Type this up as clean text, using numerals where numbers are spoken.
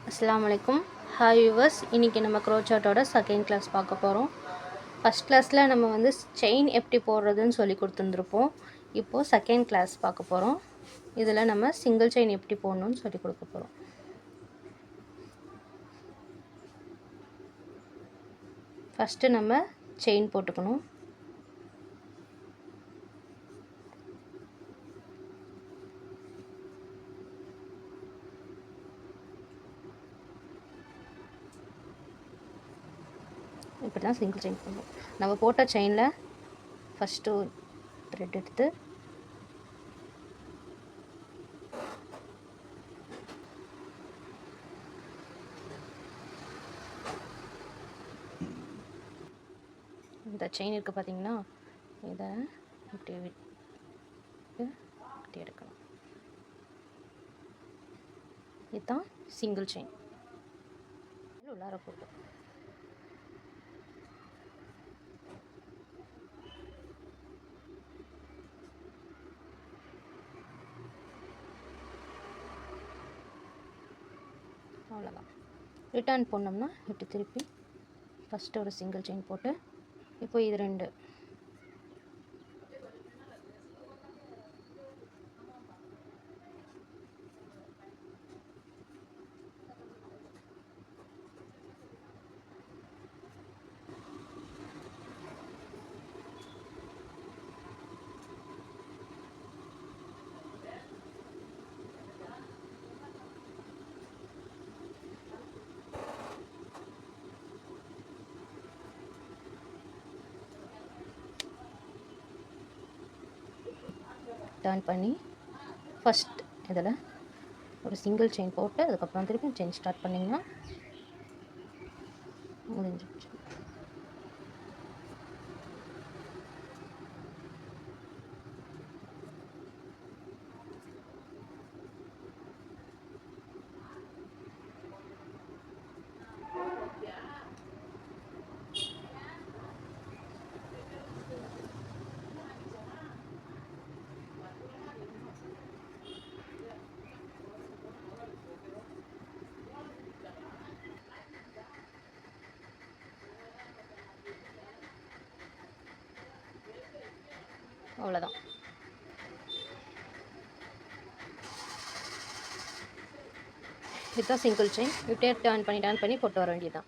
அஸ்ஸலாமு அலைக்கும். Hi viewers, இன்றைக்கி நம்ம க்ரோச்சாட்டோட செகண்ட் கிளாஸ் பார்க்க போகிறோம். ஃபஸ்ட் கிளாஸில் நம்ம வந்து செயின் எப்படி போடுறதுன்னு சொல்லி கொடுத்துருந்துருப்போம். இப்போது செகண்ட் கிளாஸ் பார்க்க போகிறோம். இதில் நம்ம சிங்கிள் செயின் எப்படி போடணும்னு சொல்லி கொடுக்க போகிறோம். ஃபஸ்ட்டு நம்ம செயின் போட்டுக்கணும். இப்படி தான் சிங்கிள் செயின் போடணும். நம்ம போட்ட செயினில் ஃபஸ்ட்டு த்ரெட் எடுத்து இந்த செயின் இருக்குது பார்த்தீங்கன்னா, இதை இப்படி இப்படி எடுக்கணும். இதுதான் சிங்கிள் செயின். உள்ளார போட்டு அவ்வளோதான். ரிட்டர்ன் போனோம்னா இப்படி திருப்பி ஃபஸ்ட்டு ஒரு சிங்கிள் செயின் போட்டு, இப்போ இது ரெண்டு டர்ன் பண்ணி ஃபஸ்ட் இதில் ஒரு சிங்கிள் செயின் போட்டு அதுக்கப்புறம் திருப்பி செயின் ஸ்டார்ட் பண்ணிங்கன்னா முடிஞ்சிடுச்சு. அவ்வளோதான். இதுதான் சிங்கிள் செயின். இப்படியே டர்ன் பண்ணி போட்டு வர வேண்டியதுதான்.